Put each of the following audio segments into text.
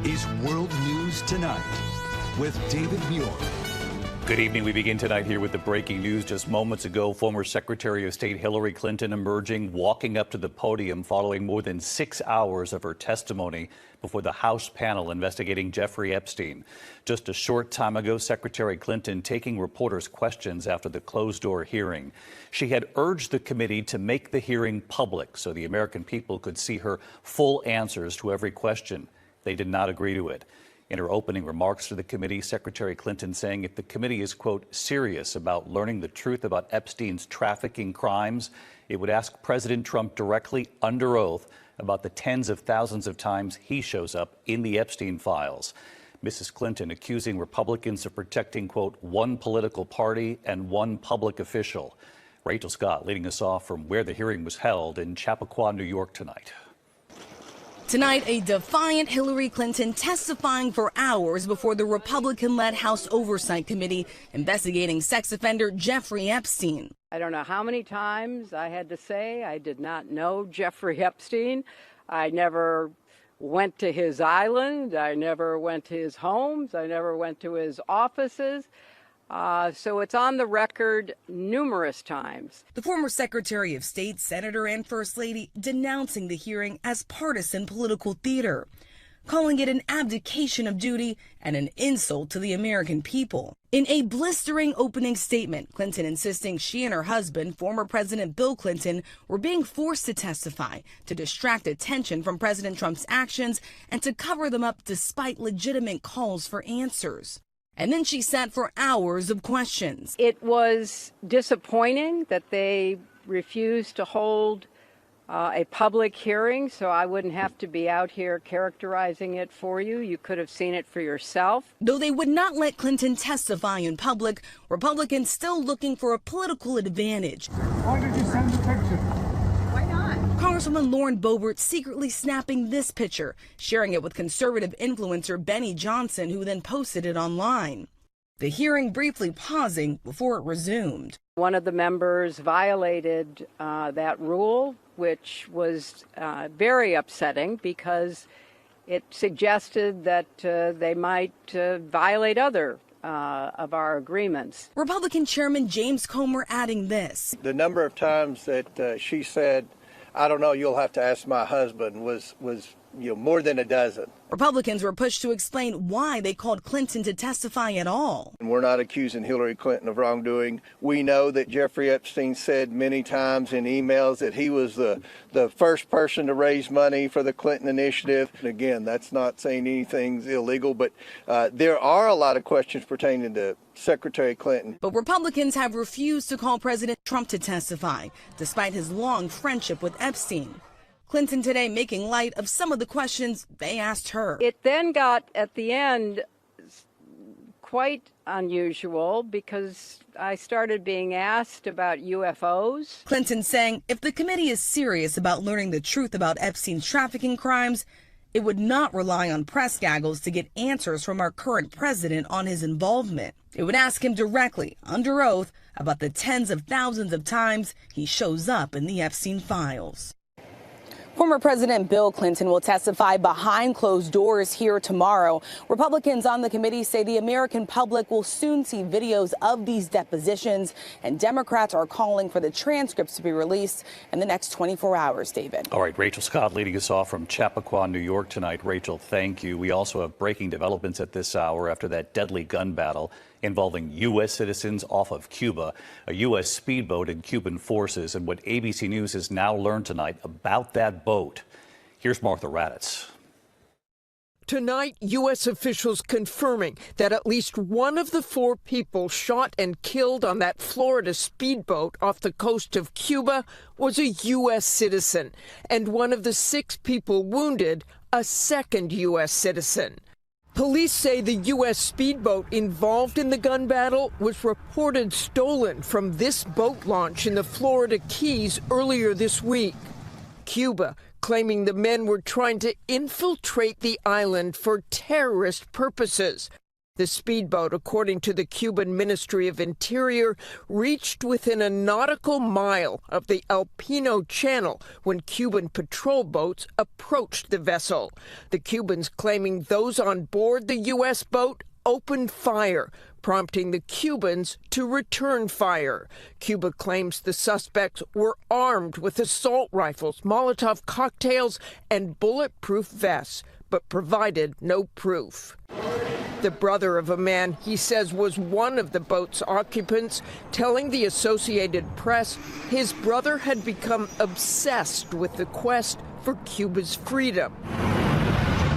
is World News Tonight with David Muir. Good evening. We begin tonight here with the breaking news. Just moments ago, former Secretary of State Hillary Clinton emerging, walking up to the podium following more than 6 hours of her testimony before the House panel investigating Jeffrey Epstein. Just a short time ago, Secretary Clinton taking reporters' questions after the closed-door hearing. She had urged the committee to make the hearing public so the American people could see her full answers to every question. They did not agree to it. In her opening remarks to the committee, Secretary Clinton saying if the committee is, quote, serious about learning the truth about Epstein's trafficking crimes, it would ask President Trump directly under oath about the tens of thousands of times he shows up in the Epstein files. Mrs. Clinton accusing Republicans of protecting, quote, one political party and one public official. Rachel Scott leading us off from where the hearing was held in Chappaqua, New York tonight. Tonight, a defiant Hillary Clinton testifying for hours before the Republican-led House Oversight Committee investigating sex offender Jeffrey Epstein. I don't know how many times I had to say I did not know Jeffrey Epstein. I never went to his island. I never went to his homes. I never went to his offices. So it's on the record numerous times. The former Secretary of State, Senator, and First Lady denouncing the hearing as partisan political theater, calling it an abdication of duty and an insult to the American people. In a blistering opening statement, Clinton insisting she and her husband, former President Bill Clinton, were being forced to testify to distract attention from President Trump's actions and to cover them up despite legitimate calls for answers. And then she sat for hours of questions. It was disappointing that they refused to hold a public hearing, so I wouldn't have to be out here characterizing it for you. You could have seen it for yourself. Though they would not let Clinton testify in public, Republicans still looking for a political advantage. Why did you send the picture? Why not? Congresswoman Lauren Boebert secretly snapping this picture, sharing it with conservative influencer Benny Johnson, who then posted it online. The hearing briefly pausing before it resumed. One of the members violated that rule, which was very upsetting because it suggested that they might violate other of our agreements. Republican Chairman James Comer adding this. The number of times that she said, I don't know, you'll have to ask my husband, was more than a dozen. Republicans were pushed to explain why they called Clinton to testify at all. And we're not accusing Hillary Clinton of wrongdoing. We know that Jeffrey Epstein said many times in emails that he was the first person to raise money for the Clinton initiative. And again, that's not saying anything's illegal, but there are a lot of questions pertaining to Secretary Clinton. But Republicans have refused to call President Trump to testify, despite his long friendship with Epstein. Clinton today making light of some of the questions they asked her. It then got, at the end, quite unusual because I started being asked about UFOs. Clinton saying if the committee is serious about learning the truth about Epstein's trafficking crimes, it would not rely on press gaggles to get answers from our current president on his involvement. It would ask him directly, under oath, about the tens of thousands of times he shows up in the Epstein files. Former President Bill Clinton will testify behind closed doors here tomorrow. Republicans on the committee say the American public will soon see videos of these depositions, and Democrats are calling for the transcripts to be released in the next 24 hours, David. All right, Rachel Scott leading us off from Chappaqua, New York tonight. Rachel, thank you. We also have breaking developments at this hour after that deadly gun battle involving U.S. citizens off of Cuba, a U.S. speedboat and Cuban forces, and what ABC News has now learned tonight about that boat. Here's Martha Raddatz. Tonight, U.S. officials confirming that at least one of the 4 people shot and killed on that Florida speedboat off the coast of Cuba was a U.S. citizen, and one of the 6 people wounded, a second U.S. citizen. Police say the U.S. speedboat involved in the gun battle was reported stolen from this boat launch in the Florida Keys earlier this week. Cuba claiming the men were trying to infiltrate the island for terrorist purposes. The speedboat, according to the Cuban Ministry of Interior, reached within a nautical mile of the Alpino Channel when Cuban patrol boats approached the vessel. The Cubans claiming those on board the U.S. boat opened fire, prompting the Cubans to return fire. Cuba claims the suspects were armed with assault rifles, Molotov cocktails, and bulletproof vests, but provided no proof. The brother of a man he says was one of the boat's occupants telling the Associated Press his brother had become obsessed with the quest for Cuba's freedom.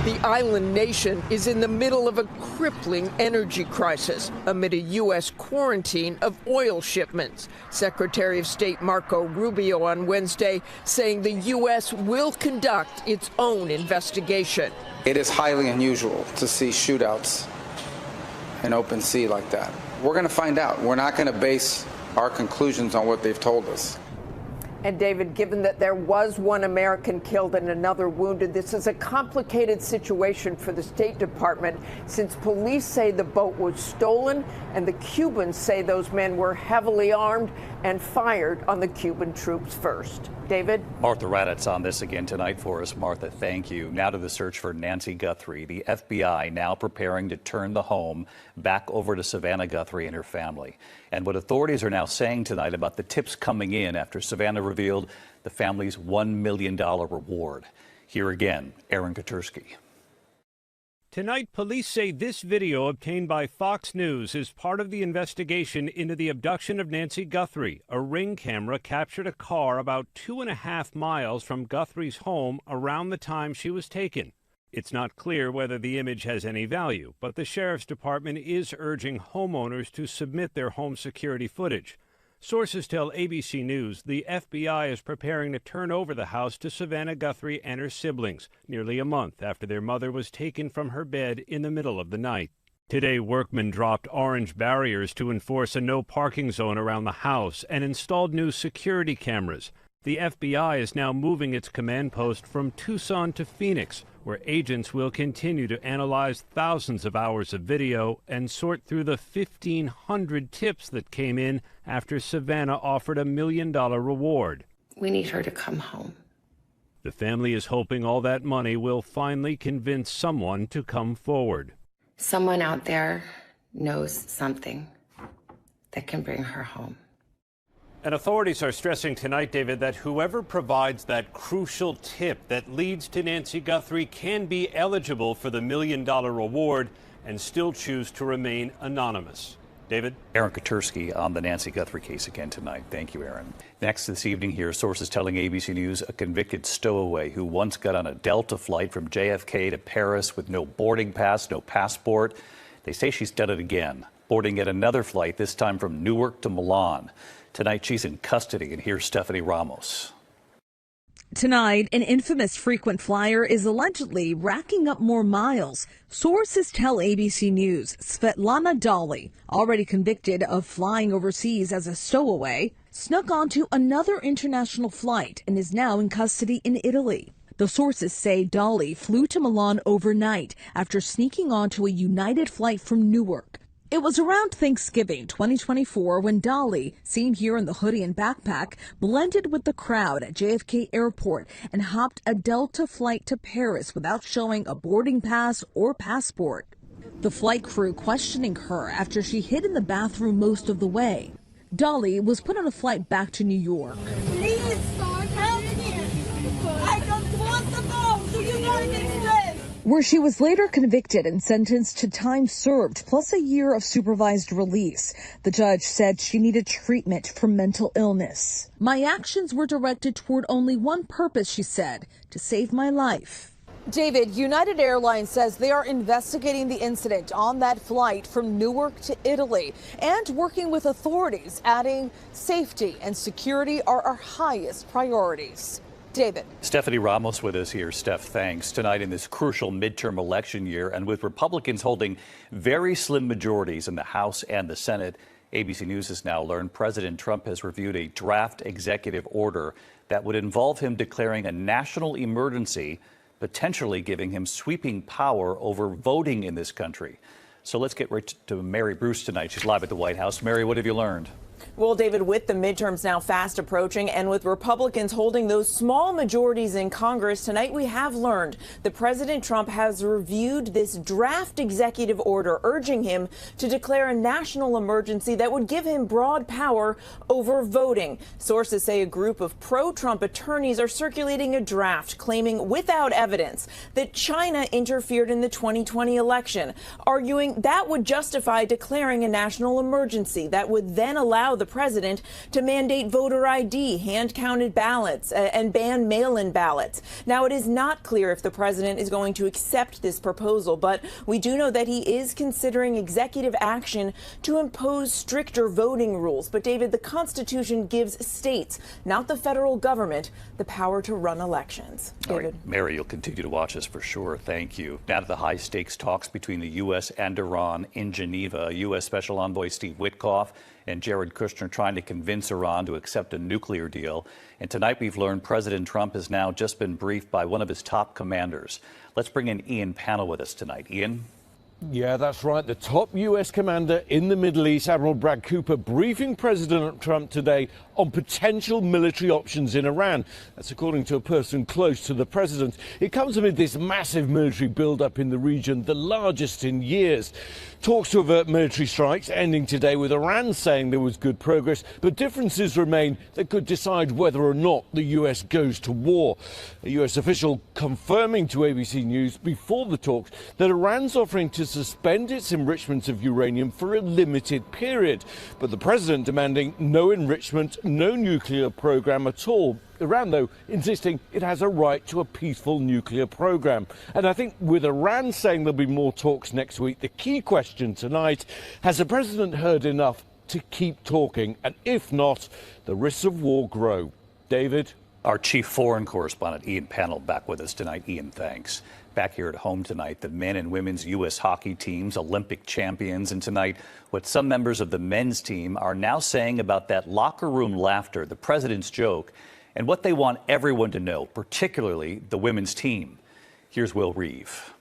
The island nation is in the middle of a crippling energy crisis amid a U.S. quarantine of oil shipments. Secretary of State Marco Rubio on Wednesday saying the U.S. will conduct its own investigation. It is highly unusual to see shootouts in open sea like that. We're going to find out. We're not going to base our conclusions on what they've told us. And David, given that there was one American killed and another wounded, this is a complicated situation for the State Department since police say the boat was stolen and the Cubans say those men were heavily armed and fired on the Cuban troops first. David? Martha Raddatz on this again tonight for us. Martha, thank you. Now to the search for Nancy Guthrie. The FBI now preparing to turn the home back over to Savannah Guthrie and her family. And what authorities are now saying tonight about the tips coming in after Savannah revealed the family's $1 million reward. Here again, Aaron Katersky. Tonight, police say this video obtained by Fox News is part of the investigation into the abduction of Nancy Guthrie. A Ring camera captured a car about 2.5 miles from Guthrie's home around the time she was taken. It's not clear whether the image has any value, but the Sheriff's Department is urging homeowners to submit their home security footage. Sources tell ABC News the FBI is preparing to turn over the house to Savannah Guthrie and her siblings, nearly a month after their mother was taken from her bed in the middle of the night. Today, workmen dropped orange barriers to enforce a no parking zone around the house and installed new security cameras. The FBI is now moving its command post from Tucson to Phoenix, where agents will continue to analyze thousands of hours of video and sort through the 1,500 tips that came in after Savannah offered $1 million reward. We need her to come home. The family is hoping all that money will finally convince someone to come forward. Someone out there knows something that can bring her home. And authorities are stressing tonight, David, that whoever provides that crucial tip that leads to Nancy Guthrie can be eligible for the $1 million reward and still choose to remain anonymous. David? Aaron Katersky on the Nancy Guthrie case again tonight. Thank you, Aaron. Next this evening here, sources telling ABC News a convicted stowaway who once got on a Delta flight from JFK to Paris with no boarding pass, no passport. They say she's done it again, boarding yet another flight, this time from Newark to Milan. Tonight, she's in custody, and here's Stephanie Ramos. Tonight, an infamous frequent flyer is allegedly racking up more miles. Sources tell ABC News Svetlana Dali, already convicted of flying overseas as a stowaway, snuck onto another international flight and is now in custody in Italy. The sources say Dali flew to Milan overnight after sneaking onto a United flight from Newark. It was around Thanksgiving 2024 when Dali, seen here in the hoodie and backpack, blended with the crowd at JFK Airport and hopped a Delta flight to Paris without showing a boarding pass or passport. The flight crew questioning her after she hid in the bathroom most of the way. Dali was put on a flight back to New York. Please, help me. I don't want to go to United States. Where she was later convicted and sentenced to time served plus a year of supervised release. The judge said she needed treatment for mental illness. My actions were directed toward only one purpose, she said, to save my life. David, United Airlines says they are investigating the incident on that flight from Newark to Italy and working with authorities, adding safety and security are our highest priorities. David. Stephanie Ramos with us here. Steph, thanks. Tonight in this crucial midterm election year, and with Republicans holding very slim majorities in the House and the Senate, ABC News has now learned President Trump has reviewed a draft executive order that would involve him declaring a national emergency, potentially giving him sweeping power over voting in this country. So let's get right to Mary Bruce tonight. She's live at the White House. Mary, what have you learned? Well, David, with the midterms now fast approaching and with Republicans holding those small majorities in Congress, tonight we have learned that President Trump has reviewed this draft executive order urging him to declare a national emergency that would give him broad power over voting. Sources say a group of pro-Trump attorneys are circulating a draft claiming without evidence that China interfered in the 2020 election, arguing that would justify declaring a national emergency that would then allow the president to mandate voter ID, hand-counted ballots, and ban mail-in ballots. Now, it is not clear if the president is going to accept this proposal, but we do know that he is considering executive action to impose stricter voting rules. But, David, the Constitution gives states, not the federal government, the power to run elections. David. All right, Mary, you'll continue to watch us for sure. Thank you. Now to the high-stakes talks between the U.S. and Iran in Geneva. U.S. Special Envoy Steve Witkoff and Jared Kushner trying to convince Iran to accept a nuclear deal. And tonight we've learned President Trump has now just been briefed by one of his top commanders. Let's bring in Ian Pannell with us tonight. Ian? Yeah, that's right. The top U.S. commander in the Middle East, Admiral Brad Cooper, briefing President Trump today on potential military options in Iran. That's according to a person close to the president. It comes amid this massive military build-up in the region, the largest in years. Talks to avert military strikes ending today with Iran saying there was good progress, but differences remain that could decide whether or not the U.S. goes to war. A U.S. official confirming to ABC News before the talks that Iran's offering to suspend its enrichment of uranium for a limited period, but the president demanding no enrichment, no nuclear program at all. Iran, though, insisting it has a right to a peaceful nuclear program. And I think with Iran saying there'll be more talks next week, the key question tonight, has the president heard enough to keep talking? And if not, the risks of war grow. David? Our chief foreign correspondent, Ian Pannell, back with us tonight. Ian, thanks. Back here at home tonight, the men and women's U.S. hockey teams, Olympic champions, and tonight, what some members of the men's team are now saying about that locker room laughter, the president's joke, and what they want everyone to know, particularly the women's team. Here's Will Reeve.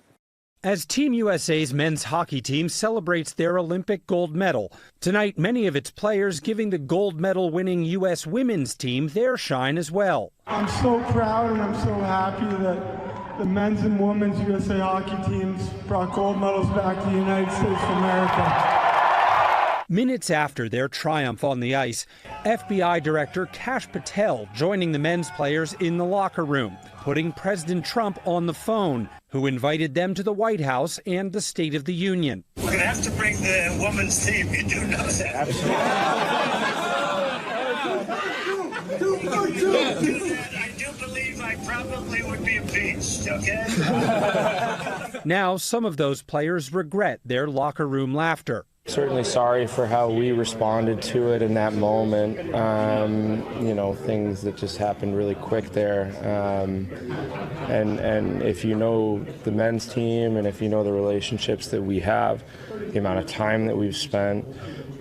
As Team USA's men's hockey team celebrates their Olympic gold medal, tonight many of its players giving the gold medal winning U.S. women's team their shine as well. I'm so proud and I'm so happy that the men's and women's USA hockey teams brought gold medals back to the United States of America. Minutes after their triumph on the ice, FBI Director Kash Patel joining the men's players in the locker room, putting President Trump on the phone, who invited them to the White House and the State of the Union. We're going to have to bring the women's team. You do know that. I do believe I probably would be impeached, okay? Now, some of those players regret their locker room laughter. Certainly sorry for how we responded to it in that moment. You know, things that just happened really quick there. And if you know the men's team and if you know the relationships that we have, the amount of time that we've spent,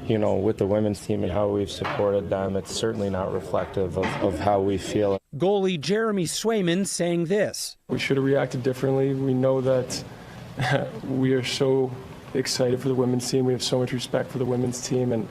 you know, with the women's team and how we've supported them, it's certainly not reflective of how we feel. Goalie Jeremy Swayman saying this. We should have reacted differently. We know that we are so excited for the women's team. We have so much respect for the women's team, and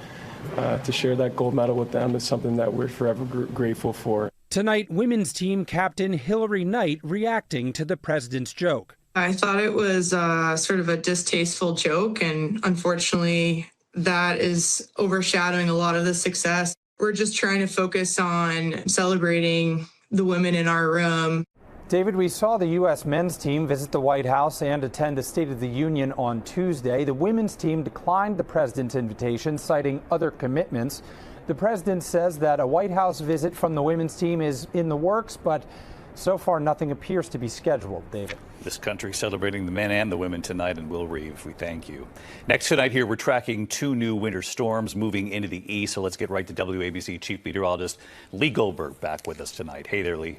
to share that gold medal with them is something that we're forever grateful for. Tonight, women's team captain Hillary Knight reacting to the president's joke. I thought it was sort of a distasteful joke, and unfortunately, that is overshadowing a lot of the success. We're just trying to focus on celebrating the women in our room. David, we saw the U.S. men's team visit the White House and attend the State of the Union on Tuesday. The women's team declined the president's invitation, citing other commitments. The president says that a White House visit from the women's team is in the works, but so far nothing appears to be scheduled. David. This country celebrating the men and the women tonight, and Will Reeve, we thank you. Next tonight here, we're tracking two new winter storms moving into the east, so let's get right to WABC Chief Meteorologist Lee Goldberg back with us tonight. Hey there, Lee.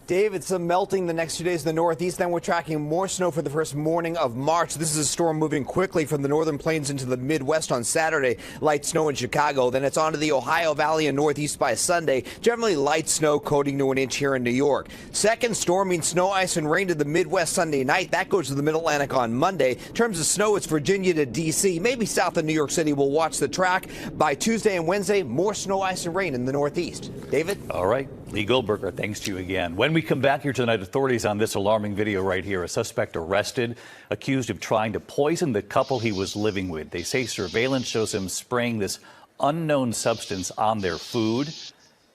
David, some melting the next 2 days in the Northeast. Then we're tracking more snow for the first morning of March. This is a storm moving quickly from the northern plains into the Midwest on Saturday. Light snow in Chicago. Then it's on to the Ohio Valley and Northeast by Sunday. Generally light snow coating to an inch here in New York. Second storm means snow, ice, and rain to the Midwest Sunday night. That goes to the Mid-Atlantic on Monday. In terms of snow, it's Virginia to D.C., maybe south of New York City. We'll watch the track. By Tuesday and Wednesday, more snow, ice, and rain in the Northeast. David? All right. Lee Goldberger, thanks to you again. When we come back here tonight, authorities on this alarming video right here. A suspect arrested, accused of trying to poison the couple he was living with. They say surveillance shows him spraying this unknown substance on their food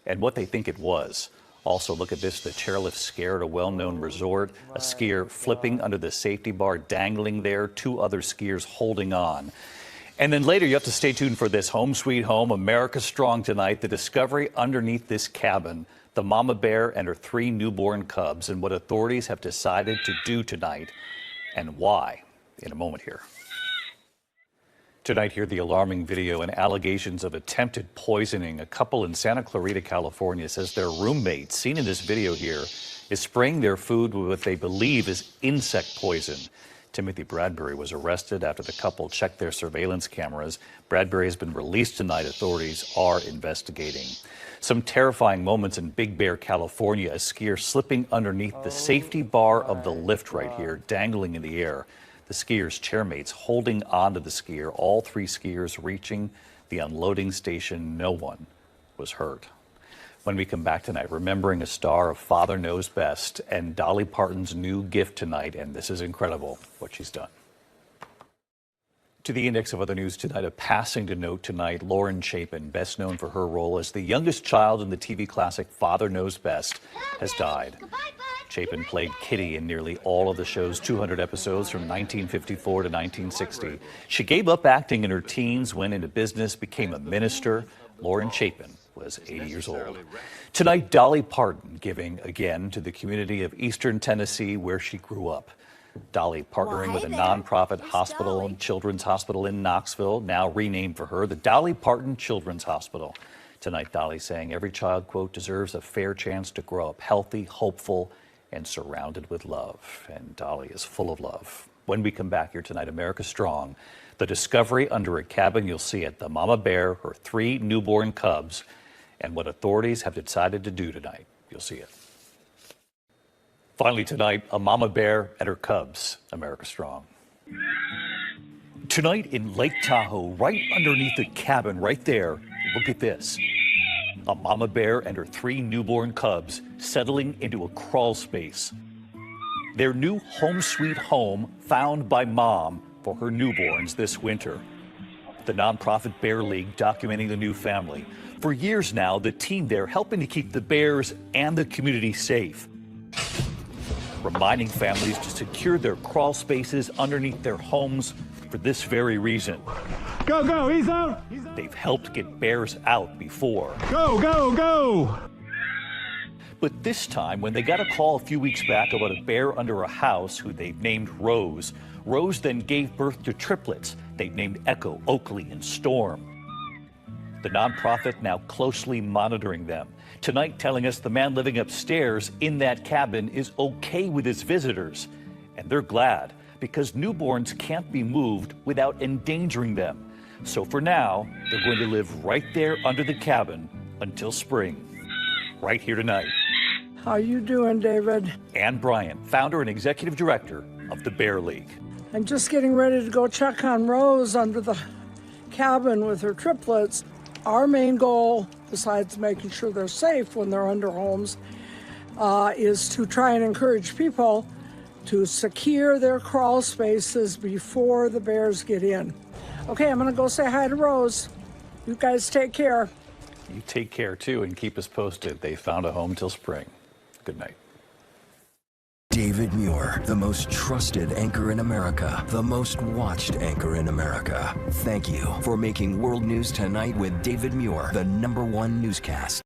and what they think it was. Also, look at this, the chairlift scare at a well-known resort. A skier flipping under the safety bar, dangling there, 2 other skiers holding on. And then later, you have to stay tuned for this Home Sweet Home, America Strong tonight, the discovery underneath this cabin, the mama bear and her 3 newborn cubs, and what authorities have decided to do tonight and why in a moment here. Tonight, here the alarming video and allegations of attempted poisoning. A couple in Santa Clarita, California says their roommate, seen in this video here, is spraying their food with what they believe is insect poison. Timothy Bradbury was arrested after the couple checked their surveillance cameras. Bradbury has been released tonight. Authorities are investigating. Some terrifying moments in Big Bear, California. A skier slipping underneath the safety bar of the lift right here, dangling in the air. The skier's chairmates holding onto the skier. All 3 skiers reaching the unloading station. No one was hurt. When we come back tonight, remembering a star of Father Knows Best and Dolly Parton's new gift tonight. And this is incredible, what she's done. To the index of other news tonight, a passing to note tonight. Lauren Chapin, best known for her role as the youngest child in the TV classic Father Knows Best, has died. Chapin played Kitty in nearly all of the show's 200 episodes from 1954 to 1960. She gave up acting in her teens, went into business, became a minister. Lauren Chapin was 80 years old. Tonight, Dolly Parton giving again to the community of Eastern Tennessee where she grew up. Dolly partnering with a nonprofit hospital, Children's Hospital in Knoxville, now renamed for her, the Dolly Parton Children's Hospital. Tonight, Dolly saying every child, quote, deserves a fair chance to grow up healthy, hopeful, and surrounded with love. And Dolly is full of love. When we come back here tonight, America Strong, the discovery under a cabin, you'll see it, the mama bear, her 3 newborn cubs, and what authorities have decided to do tonight. You'll see it. Finally tonight, a mama bear and her cubs, America Strong. Tonight in Lake Tahoe, right underneath the cabin, right there, look at this. A mama bear and her 3 newborn cubs settling into a crawl space. Their new home sweet home found by mom for her newborns this winter. The nonprofit Bear League documenting the new family. For years now, the team there helping to keep the bears and the community safe. Reminding families to secure their crawl spaces underneath their homes for this very reason. Go, go, he's out. They've helped get bears out before. Go, go, go. But this time, when they got a call a few weeks back about a bear under a house who they've named Rose, Rose then gave birth to triplets they've named Echo, Oakley, and Storm. The nonprofit now closely monitoring them. Tonight telling us the man living upstairs in that cabin is okay with his visitors. And they're glad, because newborns can't be moved without endangering them. So for now, they're going to live right there under the cabin until spring. Right here tonight. How you doing, David? Ann Bryant, founder and executive director of the Bear League. I'm just getting ready to go check on Rose under the cabin with her triplets. Our main goal, besides making sure they're safe when they're under homes, is to try and encourage people to secure their crawl spaces before the bears get in. Okay, I'm going to go say hi to Rose. You guys take care. You take care, too, and keep us posted. They found a home till spring. Good night. David Muir, the most trusted anchor in America, the most watched anchor in America. Thank you for making World News Tonight with David Muir the #1 newscast.